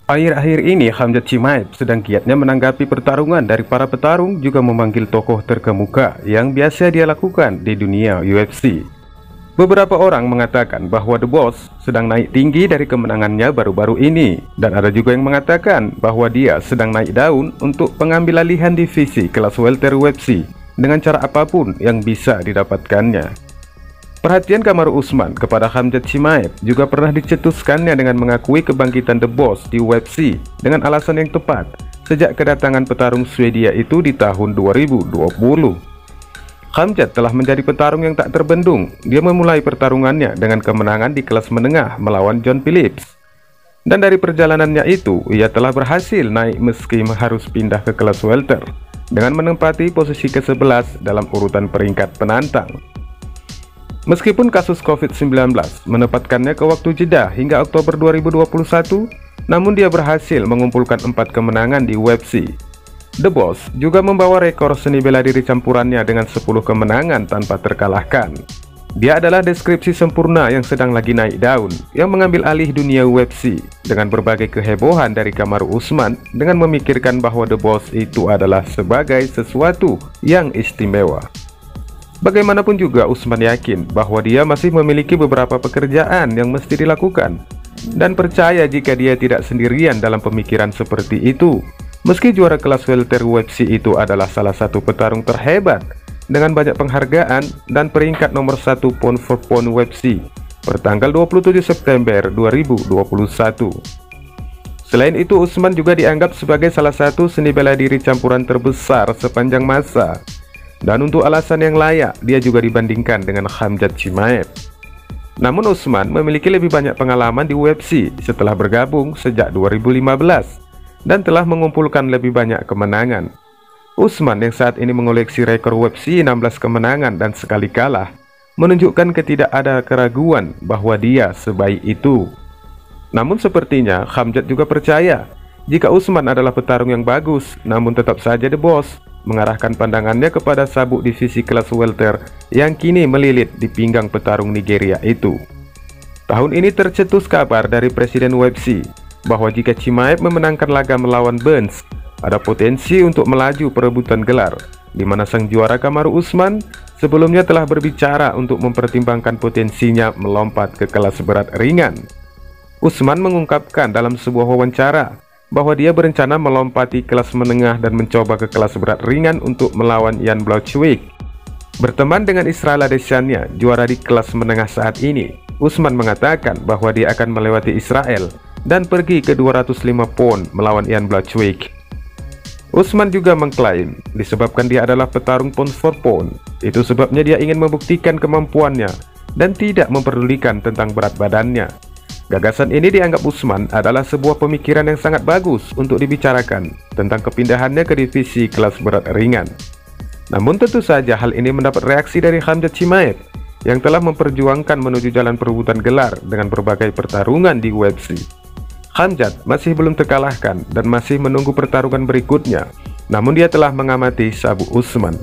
Akhir-akhir ini Khamzat Chimaev sedang giatnya menanggapi pertarungan dari para petarung, juga memanggil tokoh terkemuka yang biasa dia lakukan di dunia UFC. Beberapa orang mengatakan bahwa The Boss sedang naik tinggi dari kemenangannya baru-baru ini, dan ada juga yang mengatakan bahwa dia sedang naik daun untuk pengambil alihan divisi kelas welter UFC dengan cara apapun yang bisa didapatkannya. Perhatian Kamaru Usman kepada Khamzat Chimaev juga pernah dicetuskannya dengan mengakui kebangkitan The Boss di UFC dengan alasan yang tepat sejak kedatangan petarung Swedia itu di tahun 2020. Khamzat telah menjadi petarung yang tak terbendung. Dia memulai pertarungannya dengan kemenangan di kelas menengah melawan John Phillips. Dan dari perjalanannya itu, ia telah berhasil naik meski harus pindah ke kelas welter dengan menempati posisi ke-11 dalam urutan peringkat penantang. Meskipun kasus COVID-19 menempatkannya ke waktu jeda hingga Oktober 2021, namun dia berhasil mengumpulkan 4 kemenangan di UFC. The Boss juga membawa rekor seni bela diri campurannya dengan 10 kemenangan tanpa terkalahkan. Dia adalah deskripsi sempurna yang sedang lagi naik daun, yang mengambil alih dunia UFC dengan berbagai kehebohan dari Kamaru Usman dengan memikirkan bahwa The Boss itu adalah sebagai sesuatu yang istimewa. Bagaimanapun juga, Usman yakin bahwa dia masih memiliki beberapa pekerjaan yang mesti dilakukan, dan percaya jika dia tidak sendirian dalam pemikiran seperti itu. Meski juara kelas welter UFC itu adalah salah satu petarung terhebat dengan banyak penghargaan dan peringkat nomor 1 pound for pound UFC pertanggal 27 September 2021. Selain itu, Usman juga dianggap sebagai salah satu seni bela diri campuran terbesar sepanjang masa. Dan untuk alasan yang layak, dia juga dibandingkan dengan Khamzat Chimaev. Namun Usman memiliki lebih banyak pengalaman di UFC setelah bergabung sejak 2015 dan telah mengumpulkan lebih banyak kemenangan. Usman yang saat ini mengoleksi rekor UFC 16 kemenangan dan sekali kalah, menunjukkan tidak ada keraguan bahwa dia sebaik itu. Namun sepertinya Khamzat juga percaya jika Usman adalah petarung yang bagus, namun tetap saja The Boss mengarahkan pandangannya kepada sabuk divisi kelas welter yang kini melilit di pinggang petarung Nigeria itu. Tahun ini tercetus kabar dari Presiden UFC bahwa jika Chimaev memenangkan laga melawan Burns, ada potensi untuk melaju perebutan gelar, di mana sang juara Kamaru Usman sebelumnya telah berbicara untuk mempertimbangkan potensinya melompat ke kelas berat ringan. Usman mengungkapkan dalam sebuah wawancara bahwa dia berencana melompati kelas menengah dan mencoba ke kelas berat ringan untuk melawan Jan Blachowicz. Berteman dengan Israel Adesanya, juara di kelas menengah saat ini, Usman mengatakan bahwa dia akan melewati Israel dan pergi ke 205 pound melawan Jan Blachowicz. Usman juga mengklaim disebabkan dia adalah petarung pound for pound, itu sebabnya dia ingin membuktikan kemampuannya dan tidak memperdulikan tentang berat badannya. Gagasan ini dianggap Usman adalah sebuah pemikiran yang sangat bagus untuk dibicarakan tentang kepindahannya ke divisi kelas berat ringan. Namun tentu saja hal ini mendapat reaksi dari Khamzat Chimaev yang telah memperjuangkan menuju jalan perebutan gelar dengan berbagai pertarungan di UFC. Khamzat masih belum terkalahkan dan masih menunggu pertarungan berikutnya, namun dia telah mengamati sabuk Usman.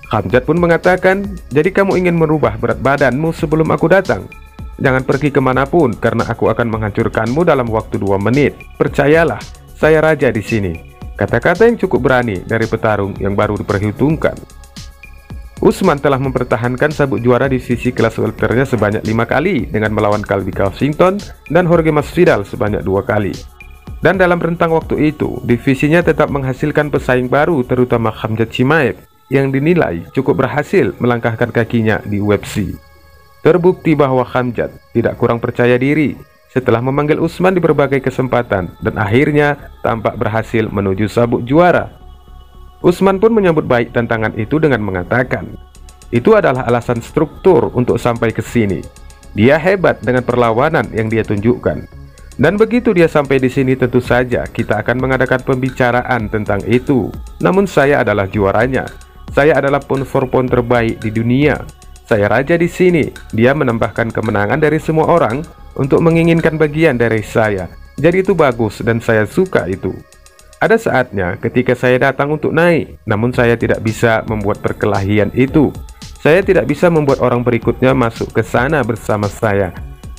Khamzat pun mengatakan, "Jadi kamu ingin merubah berat badanmu sebelum aku datang? Jangan pergi kemanapun karena aku akan menghancurkanmu dalam waktu 2 menit. Percayalah, saya raja di sini." Kata-kata yang cukup berani dari petarung yang baru diperhitungkan. Usman telah mempertahankan sabuk juara di sisi kelas welternya sebanyak 5 kali dengan melawan Colby Covington dan Jorge Masvidal sebanyak 2 kali. Dan dalam rentang waktu itu, divisinya tetap menghasilkan pesaing baru, terutama Khamzat Chimaev yang dinilai cukup berhasil melangkahkan kakinya di UFC. Terbukti bahwa Khamzat tidak kurang percaya diri setelah memanggil Usman di berbagai kesempatan dan akhirnya tampak berhasil menuju sabuk juara. Usman pun menyambut baik tantangan itu dengan mengatakan, "Itu adalah alasan struktur untuk sampai ke sini. Dia hebat dengan perlawanan yang dia tunjukkan. Dan begitu dia sampai di sini, tentu saja kita akan mengadakan pembicaraan tentang itu. Namun saya adalah juaranya. Saya adalah pound for pound terbaik di dunia. Saya raja di sini." Dia menambahkan kemenangan dari semua orang untuk menginginkan bagian dari saya. Jadi itu bagus dan saya suka itu. Ada saatnya ketika saya datang untuk naik, namun saya tidak bisa membuat perkelahian itu. Saya tidak bisa membuat orang berikutnya masuk ke sana bersama saya.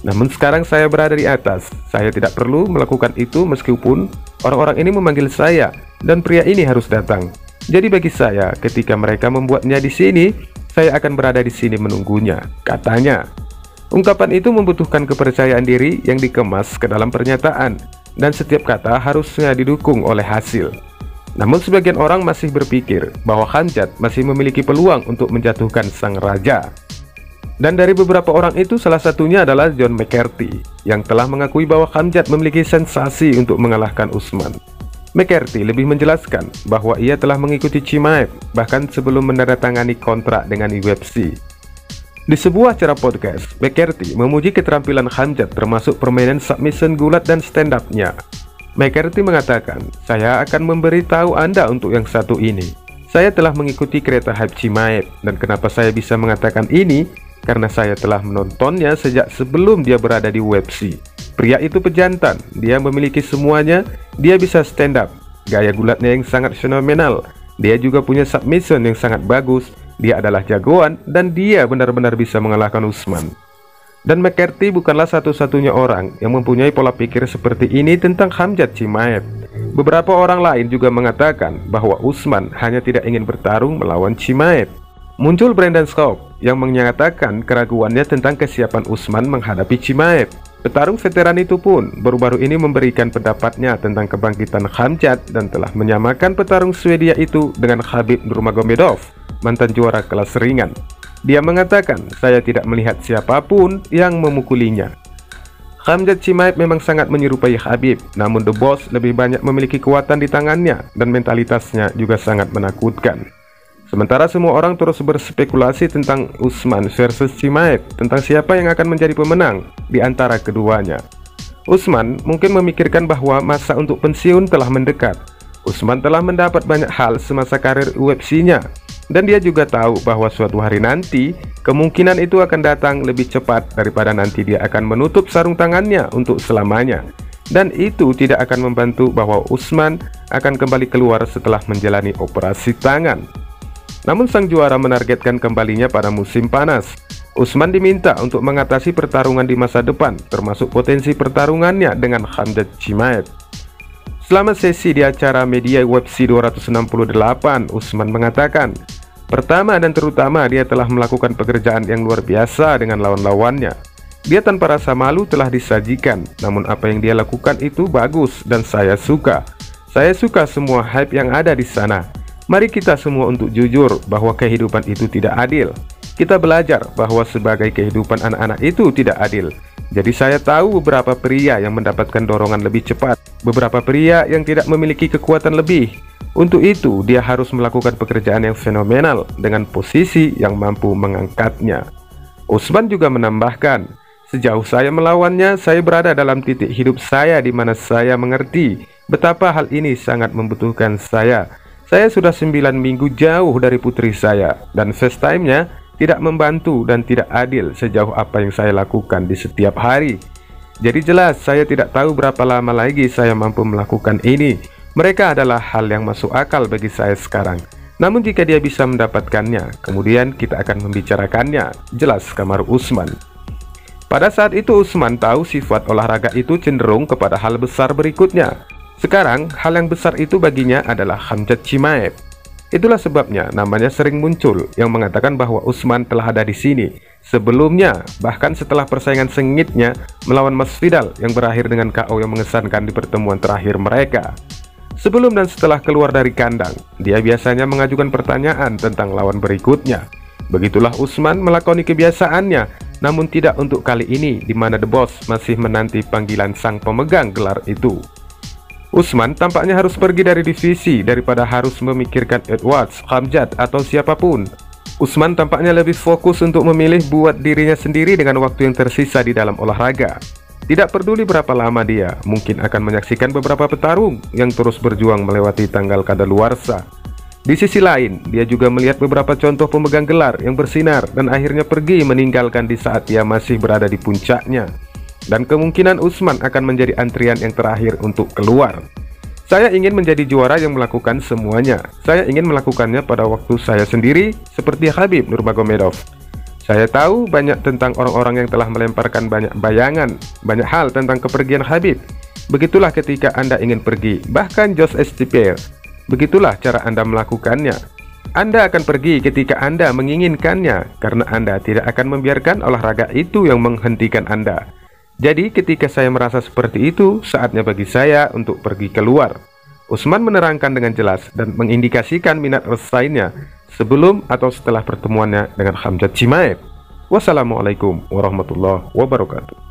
Namun sekarang saya berada di atas. Saya tidak perlu melakukan itu meskipun orang-orang ini memanggil saya dan pria ini harus datang. Jadi bagi saya, ketika mereka membuatnya di sini, saya akan berada di sini menunggunya, katanya. Ungkapan itu membutuhkan kepercayaan diri yang dikemas ke dalam pernyataan, dan setiap kata harusnya didukung oleh hasil. Namun sebagian orang masih berpikir bahwa Khamzat masih memiliki peluang untuk menjatuhkan sang raja. Dan dari beberapa orang itu, salah satunya adalah John McCarthy, yang telah mengakui bahwa Khamzat memiliki sensasi untuk mengalahkan Usman. McCarthy lebih menjelaskan bahwa ia telah mengikuti Chimaev bahkan sebelum menandatangani kontrak dengan UFC. Di sebuah acara podcast, McCarthy memuji keterampilan Khamzat termasuk permainan submission gulat dan stand-up-nya. McCarthy mengatakan, "Saya akan memberitahu Anda untuk yang satu ini. Saya telah mengikuti kereta hype Chimaev, dan kenapa saya bisa mengatakan ini? Karena saya telah menontonnya sejak sebelum dia berada di UFC. Pria itu pejantan, dia memiliki semuanya, dia bisa stand up, gaya gulatnya yang sangat fenomenal, dia juga punya submission yang sangat bagus, dia adalah jagoan, dan dia benar-benar bisa mengalahkan Usman." Dan McCarthy bukanlah satu-satunya orang yang mempunyai pola pikir seperti ini tentang Khamzat Chimaev. Beberapa orang lain juga mengatakan bahwa Usman hanya tidak ingin bertarung melawan Chimaev. Muncul Brendan Schaub yang menyatakan keraguannya tentang kesiapan Usman menghadapi Chimaev. Petarung veteran itu pun baru-baru ini memberikan pendapatnya tentang kebangkitan Khamzat dan telah menyamakan petarung Swedia itu dengan Khabib Nurmagomedov, mantan juara kelas ringan. Dia mengatakan, "Saya tidak melihat siapapun yang memukulinya." Khamzat Chimaev memang sangat menyerupai Khabib, namun The Boss lebih banyak memiliki kekuatan di tangannya dan mentalitasnya juga sangat menakutkan. Sementara semua orang terus berspekulasi tentang Usman versus Chimaev, tentang siapa yang akan menjadi pemenang di antara keduanya. Usman mungkin memikirkan bahwa masa untuk pensiun telah mendekat. Usman telah mendapat banyak hal semasa karir UFC-nya, dan dia juga tahu bahwa suatu hari nanti kemungkinan itu akan datang lebih cepat daripada nanti dia akan menutup sarung tangannya untuk selamanya. Dan itu tidak akan membantu bahwa Usman akan kembali keluar setelah menjalani operasi tangan. Namun sang juara menargetkan kembalinya pada musim panas. Usman diminta untuk mengatasi pertarungan di masa depan, termasuk potensi pertarungannya dengan Khamzat Chimaev. Selama sesi di acara media UFC 268, Usman mengatakan, pertama dan terutama dia telah melakukan pekerjaan yang luar biasa dengan lawan-lawannya. Dia tanpa rasa malu telah disajikan, namun apa yang dia lakukan itu bagus dan saya suka. Saya suka semua hype yang ada di sana. Mari kita semua untuk jujur bahwa kehidupan itu tidak adil. Kita belajar bahwa sebagai kehidupan anak-anak itu tidak adil. Jadi saya tahu beberapa pria yang mendapatkan dorongan lebih cepat, beberapa pria yang tidak memiliki kekuatan lebih. Untuk itu dia harus melakukan pekerjaan yang fenomenal dengan posisi yang mampu mengangkatnya. Usman juga menambahkan, sejauh saya melawannya, saya berada dalam titik hidup saya di mana saya mengerti betapa hal ini sangat membutuhkan saya. Saya sudah 9 minggu jauh dari putri saya, dan FaceTime-nya tidak membantu dan tidak adil sejauh apa yang saya lakukan di setiap hari. Jadi jelas saya tidak tahu berapa lama lagi saya mampu melakukan ini. Mereka adalah hal yang masuk akal bagi saya sekarang. Namun jika dia bisa mendapatkannya, kemudian kita akan membicarakannya, jelas Kamaru Usman. Pada saat itu Usman tahu sifat olahraga itu cenderung kepada hal besar berikutnya. Sekarang, hal yang besar itu baginya adalah Khamzat Chimaev. Itulah sebabnya namanya sering muncul yang mengatakan bahwa Usman telah ada di sini. Sebelumnya, bahkan setelah persaingan sengitnya melawan Masvidal yang berakhir dengan KO yang mengesankan di pertemuan terakhir mereka. Sebelum dan setelah keluar dari kandang, dia biasanya mengajukan pertanyaan tentang lawan berikutnya. Begitulah Usman melakoni kebiasaannya, namun tidak untuk kali ini di mana The Boss masih menanti panggilan sang pemegang gelar itu. Usman tampaknya harus pergi dari divisi daripada harus memikirkan Edwards, Khamzat, atau siapapun. Usman tampaknya lebih fokus untuk memilih buat dirinya sendiri dengan waktu yang tersisa di dalam olahraga. Tidak peduli berapa lama dia mungkin akan menyaksikan beberapa petarung yang terus berjuang melewati tanggal kadaluarsa. Di sisi lain, dia juga melihat beberapa contoh pemegang gelar yang bersinar dan akhirnya pergi meninggalkan di saat dia masih berada di puncaknya. Dan kemungkinan Usman akan menjadi antrian yang terakhir untuk keluar. Saya ingin menjadi juara yang melakukan semuanya. Saya ingin melakukannya pada waktu saya sendiri, seperti Khabib Nurmagomedov. Saya tahu banyak tentang orang-orang yang telah melemparkan banyak bayangan, banyak hal tentang kepergian Habib. Begitulah ketika Anda ingin pergi, bahkan Josh Estiper. Begitulah cara Anda melakukannya. Anda akan pergi ketika Anda menginginkannya, karena Anda tidak akan membiarkan olahraga itu yang menghentikan Anda. Jadi ketika saya merasa seperti itu, saatnya bagi saya untuk pergi keluar. Usman menerangkan dengan jelas dan mengindikasikan minat resainya sebelum atau setelah pertemuannya dengan Khamzat Chimaev. Wassalamualaikum warahmatullahi wabarakatuh.